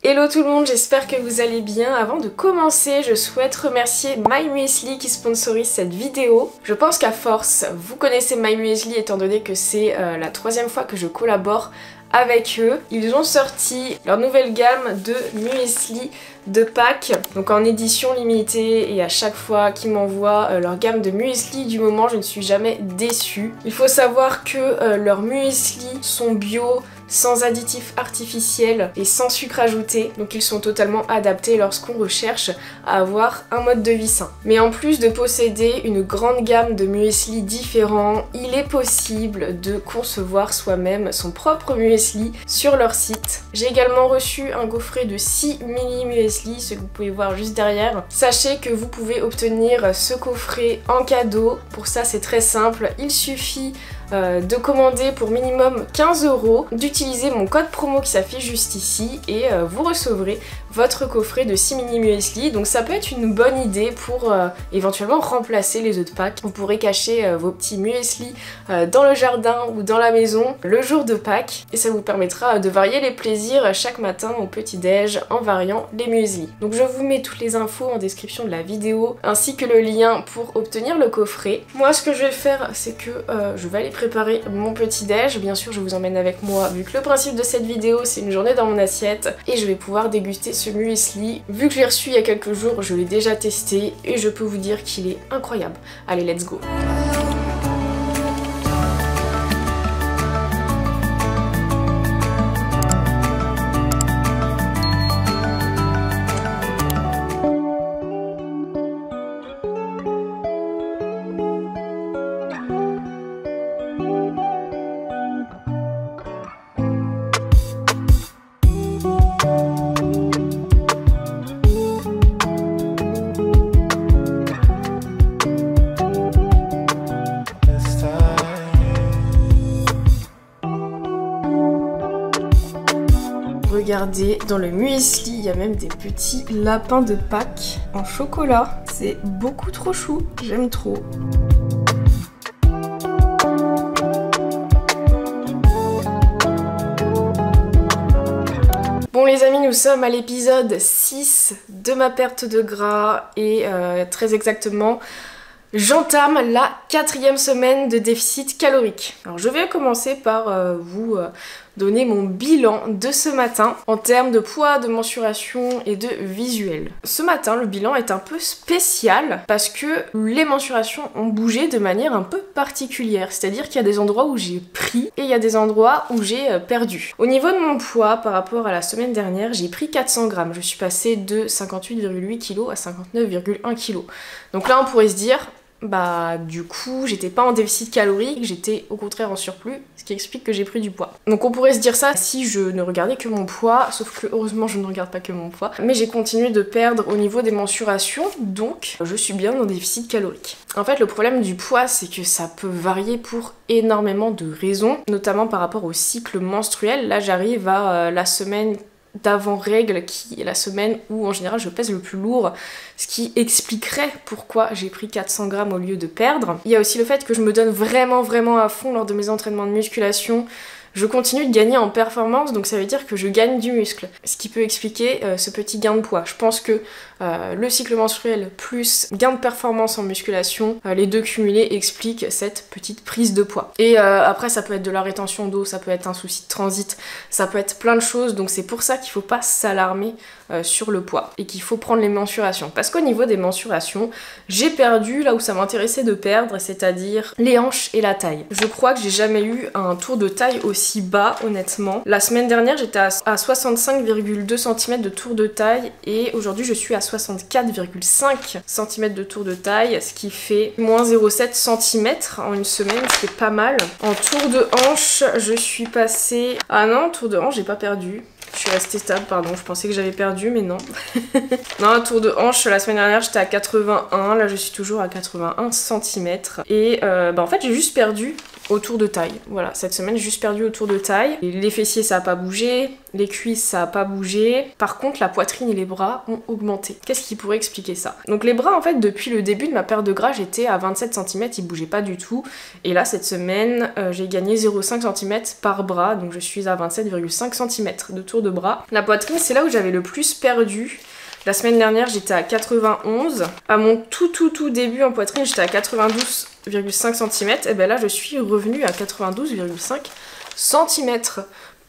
Hello tout le monde, j'espère que vous allez bien. Avant de commencer, je souhaite remercier MyMuesli qui sponsorise cette vidéo. Je pense qu'à force, vous connaissez MyMuesli étant donné que c'est la troisième fois que je collabore avec eux. Ils ont sorti leur nouvelle gamme de muesli de Pâques, donc en édition limitée, et à chaque fois qu'ils m'envoient leur gamme de muesli du moment, je ne suis jamais déçue. Il faut savoir que leurs muesli sont bio, sans additifs artificiels et sans sucre ajouté, donc ils sont totalement adaptés lorsqu'on recherche à avoir un mode de vie sain. Mais en plus de posséder une grande gamme de muesli différents, il est possible de concevoir soi-même son propre muesli sur leur site. J'ai également reçu un coffret de 6 mini muesli, ce que vous pouvez voir juste derrière. Sachez que vous pouvez obtenir ce coffret en cadeau. Pour ça c'est très simple, il suffit de commander pour minimum 15 €, d'utiliser mon code promo qui s'affiche juste ici et vous recevrez votre coffret de 6 mini muesli. Donc ça peut être une bonne idée pour éventuellement remplacer les œufs de Pâques. Vous pourrez cacher vos petits muesli dans le jardin ou dans la maison le jour de Pâques et ça vous permettra de varier les plaisirs chaque matin au petit-déj en variant les muesli. Donc je vous mets toutes les infos en description de la vidéo ainsi que le lien pour obtenir le coffret. Moi ce que je vais faire c'est que je vais aller préparer mon petit-déj. Bien sûr je vous emmène avec moi vu que le principe de cette vidéo c'est une journée dans mon assiette et je vais pouvoir déguster ce muesli. Vu que je l'ai reçu il y a quelques jours, je l'ai déjà testé et je peux vous dire qu'il est incroyable. Allez, let's go! Regardez, dans le muesli, il y a même des petits lapins de Pâques en chocolat. C'est beaucoup trop chou, j'aime trop. Bon les amis, nous sommes à l'épisode 6 de ma perte de gras et très exactement, j'entame la 4e semaine de déficit calorique. Alors je vais commencer par vous donner mon bilan de ce matin en termes de poids, de mensuration et de visuel. Ce matin, le bilan est un peu spécial parce que les mensurations ont bougé de manière un peu particulière. C'est-à-dire qu'il y a des endroits où j'ai pris et il y a des endroits où j'ai perdu. Au niveau de mon poids, par rapport à la semaine dernière, j'ai pris 400 grammes. Je suis passée de 58,8 kg à 59,1 kg. Donc là, on pourrait se dire, bah du coup j'étais pas en déficit calorique, j'étais au contraire en surplus, ce qui explique que j'ai pris du poids. Donc on pourrait se dire ça si je ne regardais que mon poids, sauf que heureusement je ne regarde pas que mon poids, mais j'ai continué de perdre au niveau des mensurations, donc je suis bien en déficit calorique. En fait le problème du poids c'est que ça peut varier pour énormément de raisons, notamment par rapport au cycle menstruel. Là j'arrive à la semaine d'avant-règle qui est la semaine où en général je pèse le plus lourd, ce qui expliquerait pourquoi j'ai pris 400 grammes au lieu de perdre. Il y a aussi le fait que je me donne vraiment à fond lors de mes entraînements de musculation. Je continue de gagner en performance, donc ça veut dire que je gagne du muscle, ce qui peut expliquer ce petit gain de poids. Je pense que le cycle menstruel plus gain de performance en musculation, les deux cumulés expliquent cette petite prise de poids. Et après ça peut être de la rétention d'eau, ça peut être un souci de transit, ça peut être plein de choses, donc c'est pour ça qu'il faut pas s'alarmer sur le poids et qu'il faut prendre les mensurations. Parce qu'au niveau des mensurations, j'ai perdu là où ça m'intéressait de perdre, c'est-à-dire les hanches et la taille. Je crois que j'ai jamais eu un tour de taille aussi bas, honnêtement. La semaine dernière, j'étais à 65,2 cm de tour de taille et aujourd'hui, je suis à 64,5 cm de tour de taille, ce qui fait moins 0,7 cm en une semaine, c'est pas mal. En tour de hanche, je suis passée... Ah non, tour de hanche, j'ai pas perdu. Je suis restée stable, pardon, je pensais que j'avais perdu, mais non. Non, un tour de hanche, la semaine dernière, j'étais à 81, là je suis toujours à 81 cm. Et en fait, j'ai juste perdu autour de taille. Voilà, cette semaine, j'ai juste perdu autour de taille. Et les fessiers, ça a pas bougé. Les cuisses, ça a pas bougé. Par contre, la poitrine et les bras ont augmenté. Qu'est-ce qui pourrait expliquer ça? Donc les bras, en fait, depuis le début de ma perte de gras, j'étais à 27 cm, ils bougeaient pas du tout. Et là, cette semaine, j'ai gagné 0,5 cm par bras, donc je suis à 27,5 cm de tour tour de bras. La poitrine, c'est là où j'avais le plus perdu. La semaine dernière, j'étais à 91. À mon tout début en poitrine, j'étais à 92,5 cm. Et bien là, je suis revenue à 92,5 cm.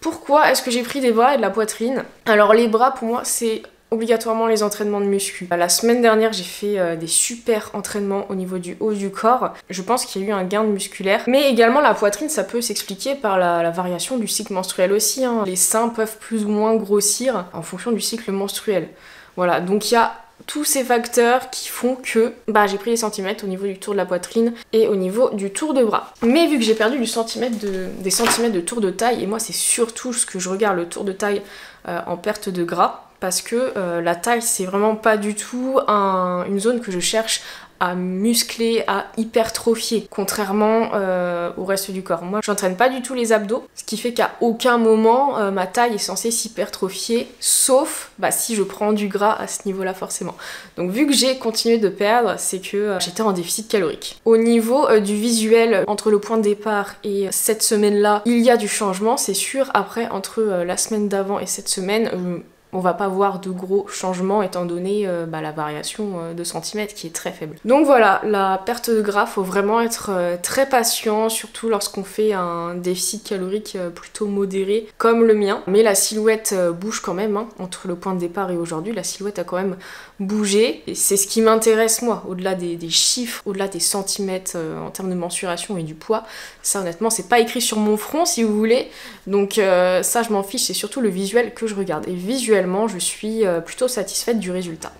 Pourquoi est-ce que j'ai pris des bras et de la poitrine? Alors les bras, pour moi, c'est obligatoirement les entraînements de muscu. La semaine dernière, j'ai fait des super entraînements au niveau du haut du corps. Je pense qu'il y a eu un gain musculaire. Mais également la poitrine, ça peut s'expliquer par la variation du cycle menstruel aussi, hein. Les seins peuvent plus ou moins grossir en fonction du cycle menstruel. Voilà, donc il y a tous ces facteurs qui font que j'ai pris des centimètres au niveau du tour de la poitrine et au niveau du tour de bras. Mais vu que j'ai perdu des centimètres de tour de taille, et moi c'est surtout ce que je regarde, le tour de taille en perte de gras, parce que la taille c'est vraiment pas du tout une zone que je cherche à muscler, à hypertrophier, contrairement au reste du corps. Moi, j'entraîne pas du tout les abdos, ce qui fait qu'à aucun moment ma taille est censée s'hypertrophier, sauf si je prends du gras à ce niveau-là forcément. Donc vu que j'ai continué de perdre, c'est que j'étais en déficit calorique. Au niveau du visuel, entre le point de départ et cette semaine-là, il y a du changement, c'est sûr. Après, entre la semaine d'avant et cette semaine, on va pas voir de gros changements étant donné la variation de centimètres qui est très faible. Donc voilà, la perte de gras, faut vraiment être très patient, surtout lorsqu'on fait un déficit calorique plutôt modéré comme le mien. Mais la silhouette bouge quand même, hein. Entre le point de départ et aujourd'hui, la silhouette a quand même bougé. Et c'est ce qui m'intéresse moi, au-delà des chiffres, au-delà des centimètres en termes de mensuration et du poids. Ça honnêtement, c'est pas écrit sur mon front si vous voulez. Donc ça je m'en fiche, c'est surtout le visuel que je regarde. Et visuellement, je suis plutôt satisfaite du résultat.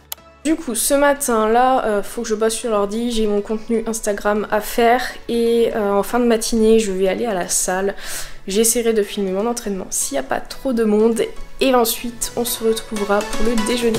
Du coup, ce matin là, faut que je bosse sur l'ordi, j'ai mon contenu Instagram à faire et en fin de matinée, je vais aller à la salle. J'essaierai de filmer mon entraînement s'il n'y a pas trop de monde et ensuite on se retrouvera pour le déjeuner.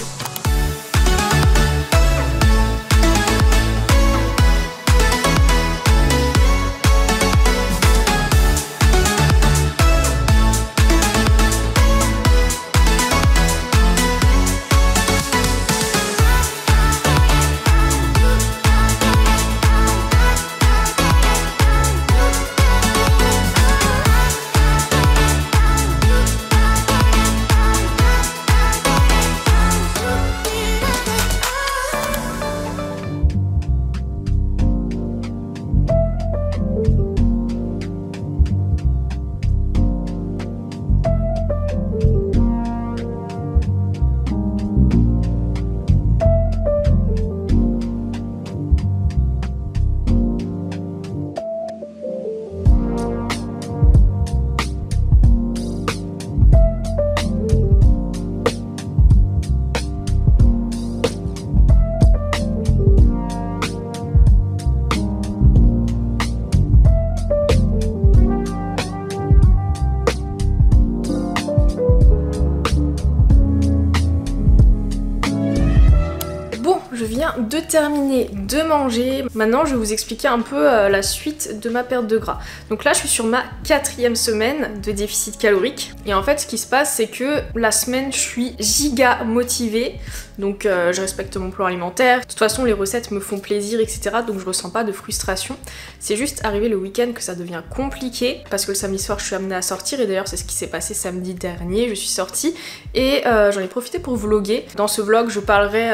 De terminer de manger. Maintenant je vais vous expliquer un peu la suite de ma perte de gras. Donc là je suis sur ma 4e semaine de déficit calorique et en fait ce qui se passe c'est que la semaine je suis giga motivée, donc je respecte mon plan alimentaire, de toute façon les recettes me font plaisir etc, donc je ressens pas de frustration. C'est juste arrivé le week-end que ça devient compliqué parce que le samedi soir je suis amenée à sortir et d'ailleurs c'est ce qui s'est passé samedi dernier, je suis sortie et j'en ai profité pour vlogger. Dans ce vlog je parlerai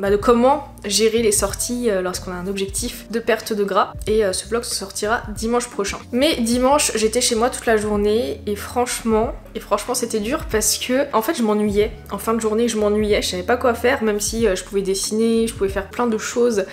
de comment gérer les sorties lorsqu'on a un objectif de perte de gras et ce vlog sortira dimanche prochain. Mais dimanche j'étais chez moi toute la journée et franchement c'était dur parce que en fait je m'ennuyais. En fin de journée je m'ennuyais, je savais pas quoi faire même si je pouvais dessiner, je pouvais faire plein de choses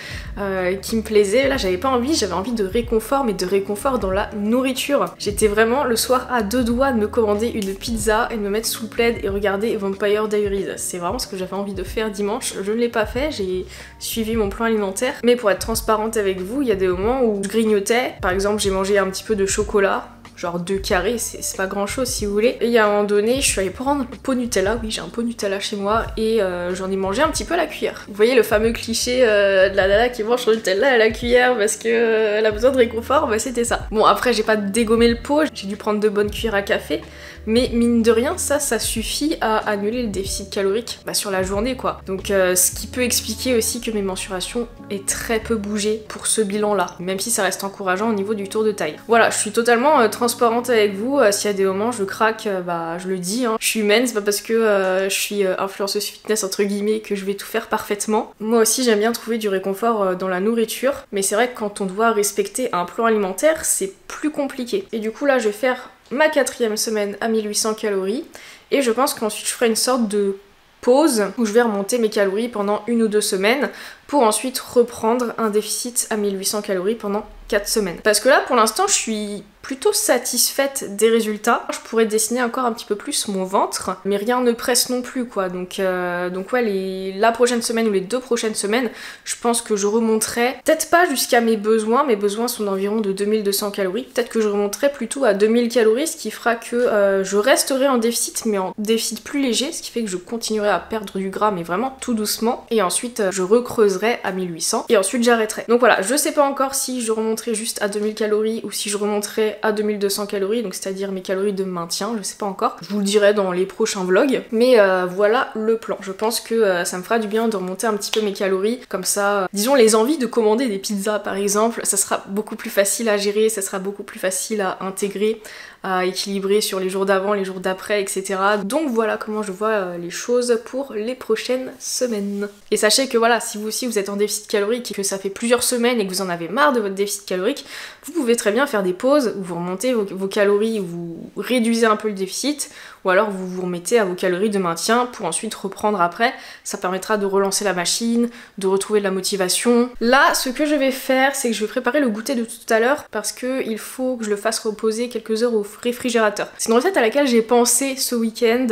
qui me plaisaient. Là j'avais pas envie, j'avais envie de réconfort mais de réconfort dans la nourriture. J'étais vraiment le soir à deux doigts de me commander une pizza et de me mettre sous le plaid et regarder Vampire Diaries. C'est vraiment ce que j'avais envie de faire dimanche. Je ne l'ai pas fait, j'ai suivi mon plan alimentaire. Mais pour être transparente avec vous, il y a des moments où je grignotais. Par exemple, j'ai mangé un petit peu de chocolat, genre 2 carrés, c'est pas grand chose si vous voulez. Et il y a un moment donné, je suis allée prendre un pot Nutella, oui j'ai un pot Nutella chez moi, et j'en ai mangé un petit peu à la cuillère. Vous voyez le fameux cliché de la nana qui mange son Nutella à la cuillère parce que elle a besoin de réconfort, bah c'était ça. Bon après j'ai pas dégommé le pot, j'ai dû prendre 2 bonnes cuillères à café, mais mine de rien ça suffit à annuler le déficit calorique sur la journée quoi. Donc ce qui peut expliquer aussi que mes mensurations aient très peu bougé pour ce bilan là, même si ça reste encourageant au niveau du tour de taille. Voilà, je suis totalement transparente avec vous, s'il y a des moments je craque, bah je le dis, hein. Je suis humaine, c'est pas parce que je suis influenceuse fitness entre guillemets que je vais tout faire parfaitement. Moi aussi j'aime bien trouver du réconfort dans la nourriture, mais c'est vrai que quand on doit respecter un plan alimentaire, c'est plus compliqué. Et du coup là je vais faire ma 4e semaine à 1800 calories, et je pense qu'ensuite je ferai une sorte de pause où je vais remonter mes calories pendant 1 ou 2 semaines pour ensuite reprendre un déficit à 1800 calories pendant 4 semaines. Parce que là pour l'instant je suis plutôt satisfaite des résultats. Je pourrais dessiner encore un petit peu plus mon ventre, mais rien ne presse non plus quoi. Donc ouais, la prochaine semaine ou les 2 prochaines semaines, je pense que je remonterai, peut-être pas jusqu'à mes besoins sont d'environ de 2200 calories, peut-être que je remonterai plutôt à 2000 calories, ce qui fera que je resterai en déficit, mais en déficit plus léger, ce qui fait que je continuerai à perdre du gras, mais vraiment tout doucement, et ensuite je recreuserai à 1800, et ensuite j'arrêterai. Donc voilà, je sais pas encore si je remonterai juste à 2000 calories ou si je remonterai à 2200 calories, donc c'est-à-dire mes calories de maintien, je sais pas encore. Je vous le dirai dans les prochains vlogs, mais voilà le plan. Je pense que ça me fera du bien de remonter un petit peu mes calories, comme ça, disons les envies de commander des pizzas par exemple, ça sera beaucoup plus facile à gérer, ça sera beaucoup plus facile à intégrer, à équilibrer sur les jours d'avant, les jours d'après, etc. Donc voilà comment je vois les choses pour les prochaines semaines. Et sachez que voilà, si vous aussi vous êtes en déficit calorique et que ça fait plusieurs semaines et que vous en avez marre de votre déficit calorique, vous pouvez très bien faire des pauses où vous remontez vos calories, où vous réduisez un peu le déficit, ou alors vous vous remettez à vos calories de maintien pour ensuite reprendre après. Ça permettra de relancer la machine, de retrouver de la motivation. Là, ce que je vais faire, c'est que je vais préparer le goûter de tout à l'heure parce que il faut que je le fasse reposer quelques heures au réfrigérateur. C'est une recette à laquelle j'ai pensé ce week-end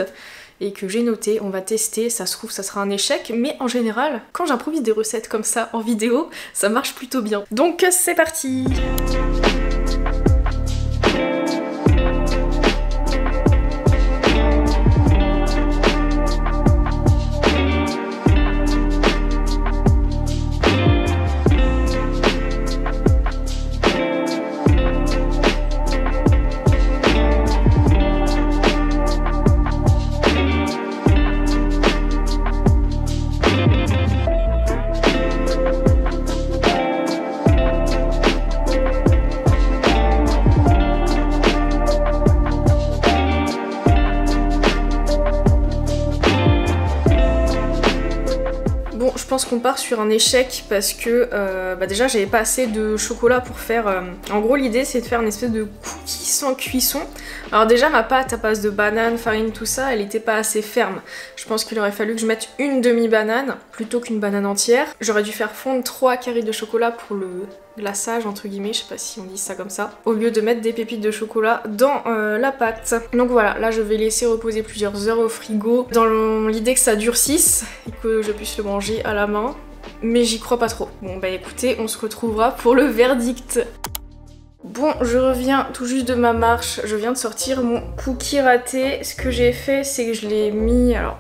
et que j'ai noté, on va tester, ça se trouve ça sera un échec, mais en général, quand j'improvise des recettes comme ça en vidéo, ça marche plutôt bien. Donc c'est parti! Je pense qu'on part sur un échec parce que déjà j'avais pas assez de chocolat pour faire... En gros l'idée c'est de faire une espèce de cookie sans cuisson. Alors déjà ma pâte à base de banane, farine, tout ça, elle était pas assez ferme. Je pense qu'il aurait fallu que je mette une demi-banane plutôt qu'une banane entière. J'aurais dû faire fondre 3 carrés de chocolat pour le glaçage entre guillemets, je sais pas si on dit ça comme ça, au lieu de mettre des pépites de chocolat dans la pâte. Donc voilà, là je vais laisser reposer plusieurs heures au frigo dans l'idée que ça durcisse et que je puisse le manger à la main, mais j'y crois pas trop. Bon bah écoutez, on se retrouvera pour le verdict. Bon, je reviens tout juste de ma marche, je viens de sortir mon cookie raté. Ce que j'ai fait, c'est que je l'ai mis... Alors,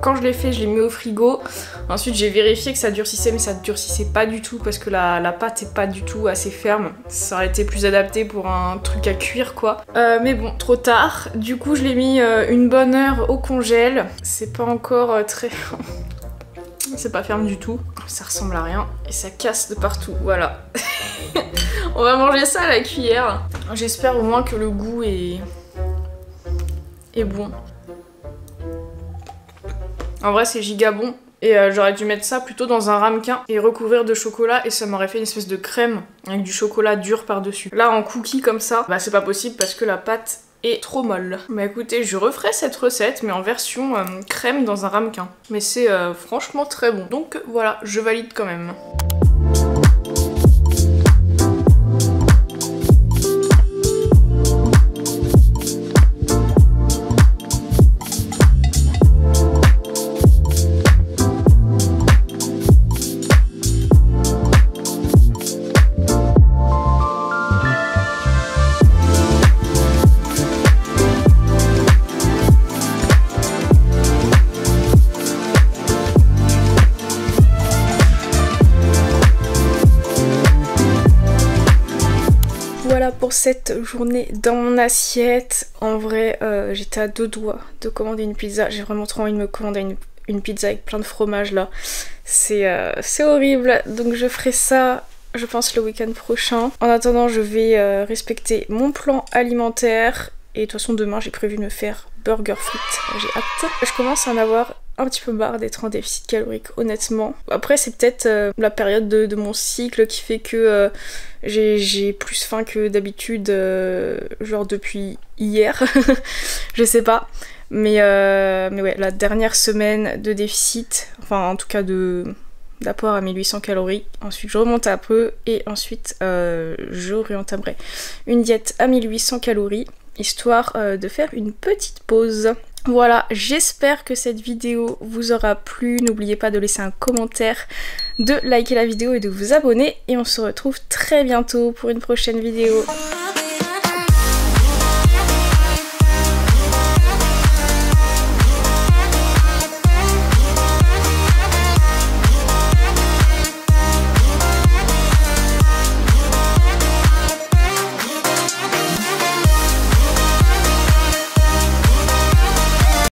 quand je l'ai fait, je l'ai mis au frigo. Ensuite, j'ai vérifié que ça durcissait, mais ça ne durcissait pas du tout parce que la pâte est pas du tout assez ferme. Ça aurait été plus adapté pour un truc à cuire, quoi. Mais bon, trop tard. Du coup, je l'ai mis une bonne heure au congèle. C'est pas encore très... C'est pas ferme du tout. Ça ressemble à rien. Et ça casse de partout, voilà. On va manger ça à la cuillère. J'espère au moins que le goût est bon. En vrai c'est giga bon et j'aurais dû mettre ça plutôt dans un ramequin et recouvrir de chocolat et ça m'aurait fait une espèce de crème avec du chocolat dur par dessus. Là en cookie comme ça, bah c'est pas possible parce que la pâte est trop molle. Bah écoutez, je referai cette recette mais en version crème dans un ramequin. Mais c'est franchement très bon. Donc voilà, je valide quand même. Voilà pour cette journée dans mon assiette. En vrai, j'étais à 2 doigts de commander une pizza. J'ai vraiment trop envie de me commander une pizza avec plein de fromage là. C'est horrible. Donc je ferai ça je pense le week-end prochain. En attendant, je vais respecter mon plan alimentaire. Et de toute façon, demain, j'ai prévu de me faire burger frites. J'ai hâte. Je commence à en avoir un petit peu marre d'être en déficit calorique, honnêtement. Après, c'est peut-être la période de mon cycle qui fait que j'ai plus faim que d'habitude, genre depuis hier. Je sais pas. Mais ouais, la dernière semaine de déficit, enfin en tout cas d'apport à 1800 calories. Ensuite, je remonte un peu et ensuite, je réentamerai une diète à 1800 calories, histoire de faire une petite pause. Voilà, j'espère que cette vidéo vous aura plu. N'oubliez pas de laisser un commentaire, de liker la vidéo et de vous abonner. Et on se retrouve très bientôt pour une prochaine vidéo.